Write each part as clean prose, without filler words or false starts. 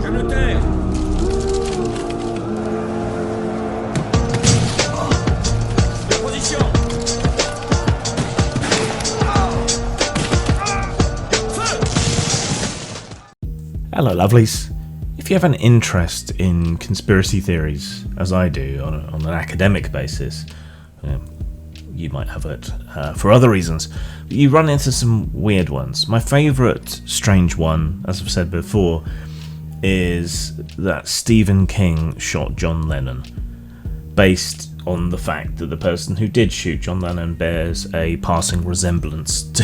Je me taire. Position. Hello lovelies. If you have an interest in conspiracy theories, as I do on an academic basis, you might have it for other reasons, but you run into some weird ones. My favourite strange one, as I've said before, is that Stephen King shot John Lennon, based on the fact that the person who did shoot John Lennon bears a passing resemblance to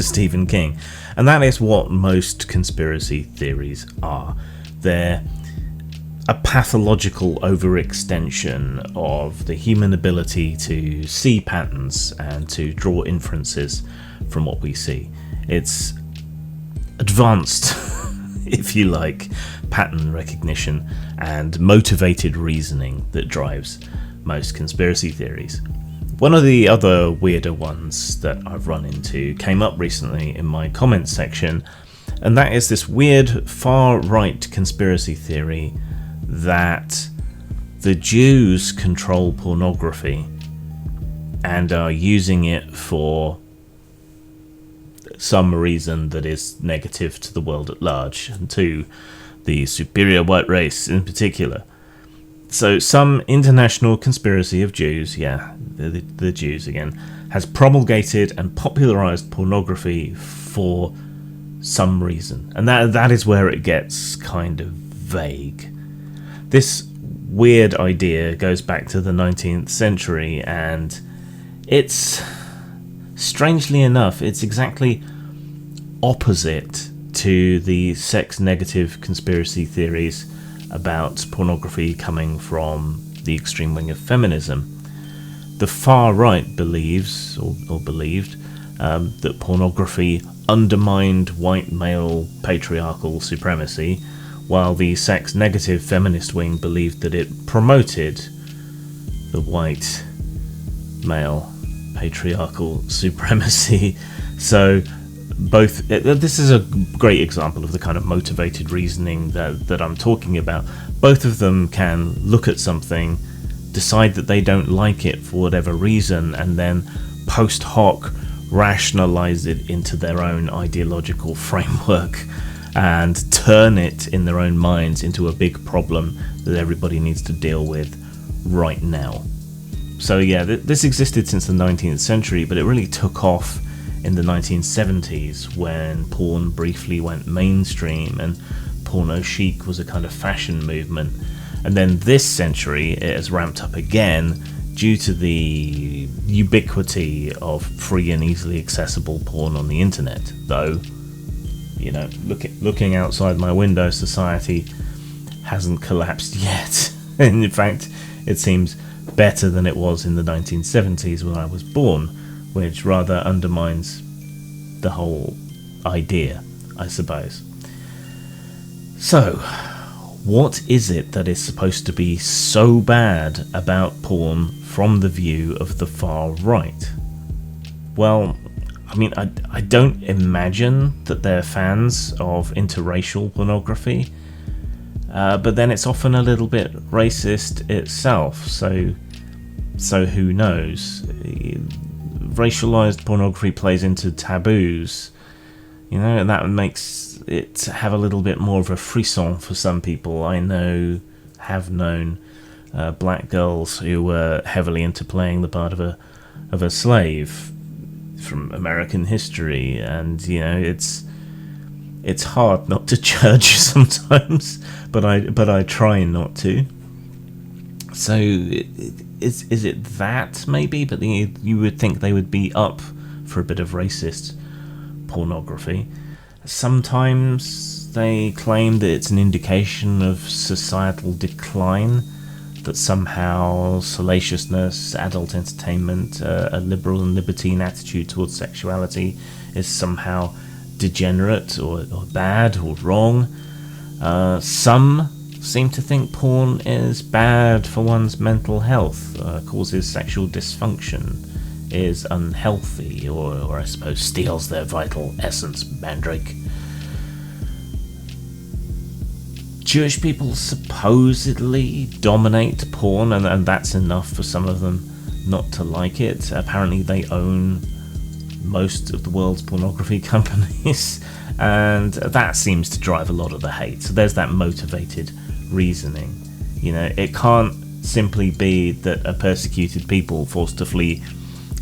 Stephen King. And that is what most conspiracy theories are. They're a pathological overextension of the human ability to see patterns and to draw inferences from what we see. It's advanced, if you like, pattern recognition and motivated reasoning that drives most conspiracy theories. One of the other weirder ones that I've run into came up recently in my comments section, and that is this weird far-right conspiracy theory that the Jews control pornography and are using it for some reason that is negative to the world at large, and to the superior white race in particular. So some international conspiracy of Jews, the Jews again, has promulgated and popularized pornography for some reason. And that is where it gets kind of vague. This weird idea goes back to the 19th century, and it's, strangely enough, it's exactly opposite to the sex-negative conspiracy theories about pornography coming from the extreme wing of feminism. The far right believes, or believed, that pornography undermined white male patriarchal supremacy, while the sex negative feminist wing believed that it promoted the white male patriarchal supremacy. So both, this is a great example of the kind of motivated reasoning that I'm talking about. Both of them can look at something, decide that they don't like it for whatever reason, and then post hoc rationalize it into their own ideological framework and turn it in their own minds into a big problem that everybody needs to deal with right now. So yeah, this existed since the 19th century, but it really took off in the 1970s when porn briefly went mainstream and porno chic was a kind of fashion movement. And then this century it has ramped up again due to the ubiquity of free and easily accessible porn on the internet. Though, you know, looking outside my window, society hasn't collapsed yet. And in fact, it seems better than it was in the 1970s when I was born, which rather undermines the whole idea, I suppose. So, what is it that is supposed to be so bad about porn from the view of the far right? Well, I mean, I don't imagine that they're fans of interracial pornography, but then it's often a little bit racist itself, so who knows? Racialized pornography plays into taboos, you know, and that makes it have a little bit more of a frisson for some people. I have known black girls who were heavily into playing the part of a slave from American history, and you know, it's hard not to judge sometimes, but I try not to. So is it that maybe? But you would think they would be up for a bit of racist pornography. Sometimes they claim that it's an indication of societal decline, that somehow salaciousness, adult entertainment, a liberal and libertine attitude towards sexuality is somehow degenerate or bad or wrong. Some seem to think porn is bad for one's mental health, causes sexual dysfunction, is unhealthy, or I suppose steals their vital essence, Mandrake. Jewish people supposedly dominate porn, and that's enough for some of them not to like it. Apparently they own most of the world's pornography companies, and that seems to drive a lot of the hate. So there's that motivated reasoning. You know, it can't simply be that a persecuted people forced to flee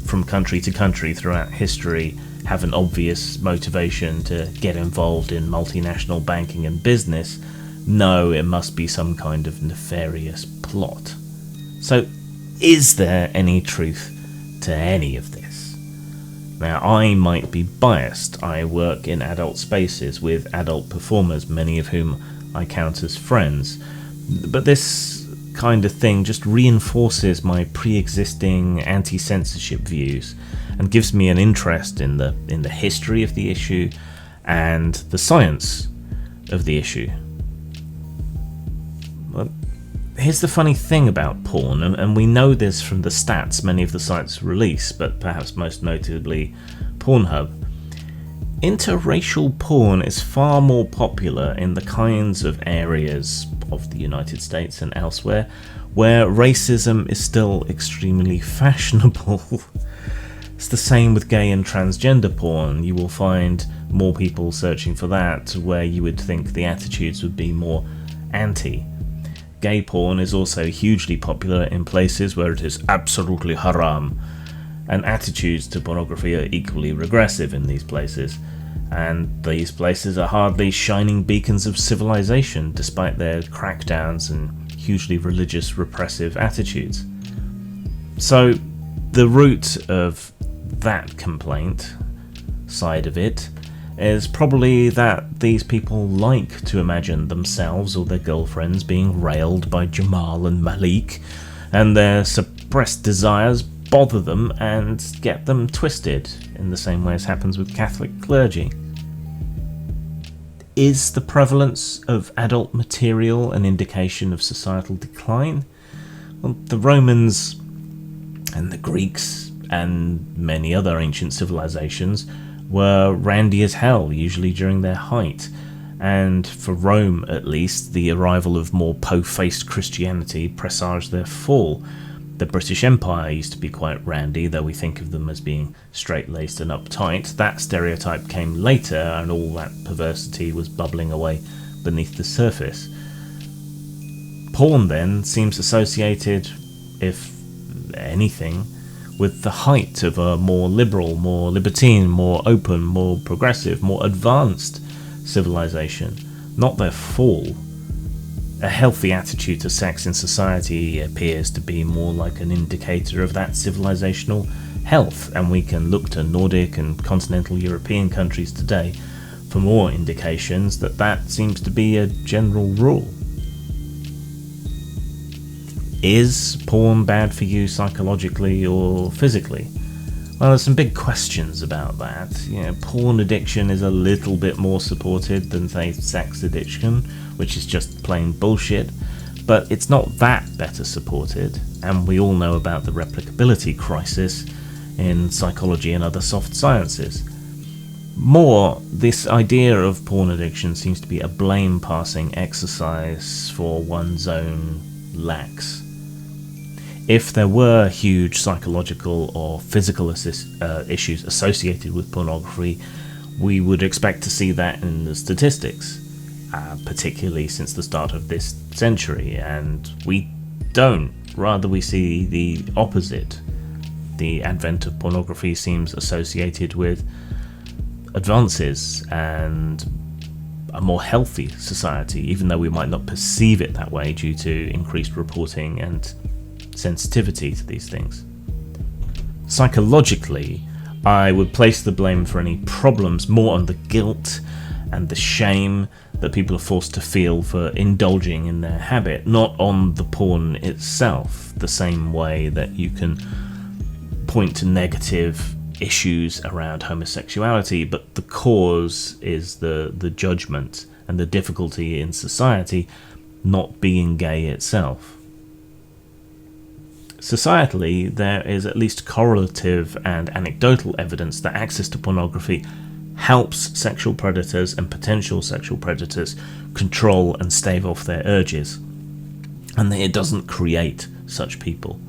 from country to country throughout history have an obvious motivation to get involved in multinational banking and business. No, it must be some kind of nefarious plot. So, is there any truth to any of this? Now, I might be biased. I work in adult spaces with adult performers, many of whom I count as friends. But this kind of thing just reinforces my pre-existing anti-censorship views and gives me an interest in the history of the issue and the science of the issue. Well, here's the funny thing about porn, and we know this from the stats many of the sites release, but perhaps most notably Pornhub. Interracial porn is far more popular in the kinds of areas of the United States and elsewhere where racism is still extremely fashionable. It's the same with gay and transgender porn. You will find more people searching for that where you would think the attitudes would be more anti. Gay porn is also hugely popular in places where it is absolutely haram, and attitudes to pornography are equally regressive in these places, and these places are hardly shining beacons of civilization despite their crackdowns and hugely religious repressive attitudes. So the root of that complaint side of it is probably that these people like to imagine themselves or their girlfriends being railed by Jamal and Malik, and their suppressed desires bother them and get them twisted in the same way as happens with Catholic clergy. Is the prevalence of adult material an indication of societal decline? Well, the Romans and the Greeks and many other ancient civilizations were randy as hell, usually during their height, and for Rome at least, the arrival of more po-faced Christianity presaged their fall. The British Empire used to be quite randy, though we think of them as being straight-laced and uptight. That stereotype came later, and all that perversity was bubbling away beneath the surface. Porn, then, seems associated, if anything, with the height of a more liberal, more libertine, more open, more progressive, more advanced civilization, not their fall. A healthy attitude to sex in society appears to be more like an indicator of that civilizational health, and we can look to Nordic and continental European countries today for more indications that that seems to be a general rule. Is porn bad for you psychologically or physically? Well, there's some big questions about that. You know, porn addiction is a little bit more supported than, say, sex addiction, which is just plain bullshit, but it's not that better supported, and we all know about the replicability crisis in psychology and other soft sciences. More, this idea of porn addiction seems to be a blame-passing exercise for one's own lacks. If there were huge psychological or physical issues associated with pornography, we would expect to see that in the statistics, particularly since the start of this century, and we don't. Rather, we see the opposite. The advent of pornography seems associated with advances and a more healthy society, even though we might not perceive it that way due to increased reporting and sensitivity to these things. Psychologically, I would place the blame for any problems more on the guilt and the shame that people are forced to feel for indulging in their habit, not on the porn itself, the same way that you can point to negative issues around homosexuality, but the cause is the judgment and the difficulty in society not being gay itself. Societally, there is at least correlative and anecdotal evidence that access to pornography helps sexual predators and potential sexual predators control and stave off their urges, and that it doesn't create such people.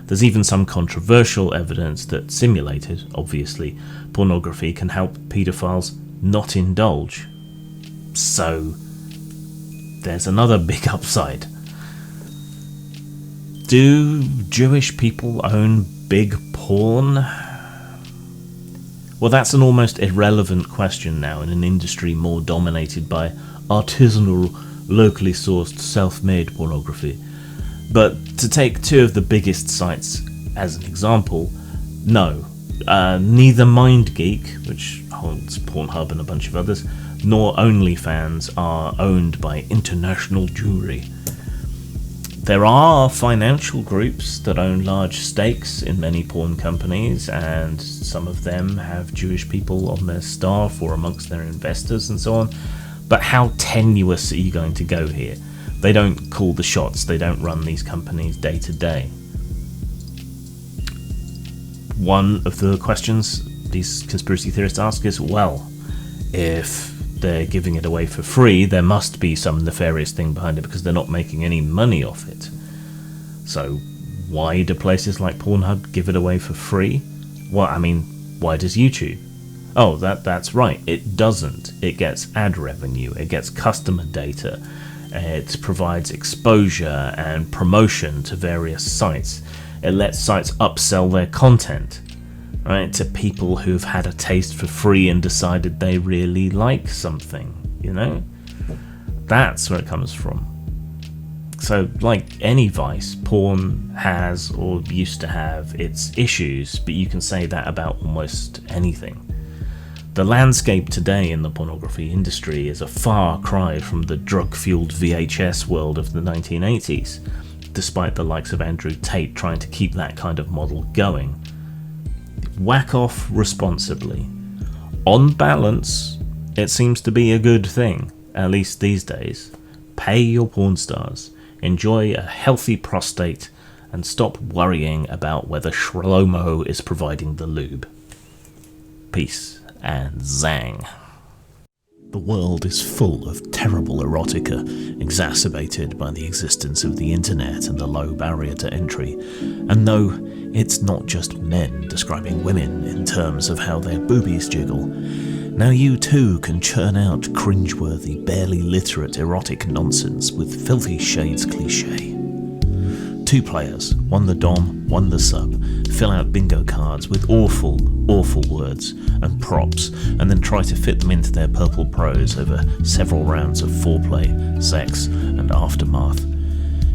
There's even some controversial evidence that simulated, obviously, pornography can help paedophiles not indulge. So, there's another big upside. Do Jewish people own big porn? Well, that's an almost irrelevant question now in an industry more dominated by artisanal, locally sourced, self-made pornography. But to take two of the biggest sites as an example, no. Neither MindGeek, which holds Pornhub and a bunch of others, nor OnlyFans are owned by international Jewry. There are financial groups that own large stakes in many porn companies, and some of them have Jewish people on their staff or amongst their investors and so on. But how tenuous are you going to go here? They don't call the shots, they don't run these companies day to day. One of the questions these conspiracy theorists ask is, well, if they're giving it away for free, there must be some nefarious thing behind it because they're not making any money off it. So why do places like Pornhub give it away for free? Well, I mean, why does YouTube? Oh, that's right, it doesn't. It gets ad revenue, it gets customer data, it provides exposure and promotion to various sites. It lets sites upsell their content, right, to people who've had a taste for free and decided they really like something, you know? That's where it comes from. So, like any vice, porn has, or used to have, its issues, but you can say that about almost anything. The landscape today in the pornography industry is a far cry from the drug-fueled VHS world of the 1980s, despite the likes of Andrew Tate trying to keep that kind of model going. Whack off responsibly. On balance, it seems to be a good thing, at least these days. Pay your porn stars, enjoy a healthy prostate, and stop worrying about whether Shlomo is providing the lube. Peace and zang. The world is full of terrible erotica, exacerbated by the existence of the internet and the low barrier to entry. And no, it's not just men describing women in terms of how their boobies jiggle. Now you too can churn out cringeworthy, barely literate erotic nonsense with filthy shades cliché. 2 players, one the dom, one the sub, fill out bingo cards with awful words and props, and then try to fit them into their purple prose over several rounds of foreplay, sex, and aftermath.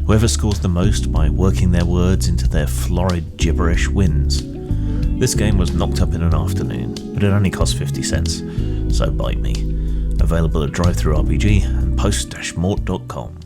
Whoever scores the most by working their words into their florid gibberish wins. This game was knocked up in an afternoon, but it only cost 50 cents, so bite me. Available at DriveThruRPG and post-mort.com.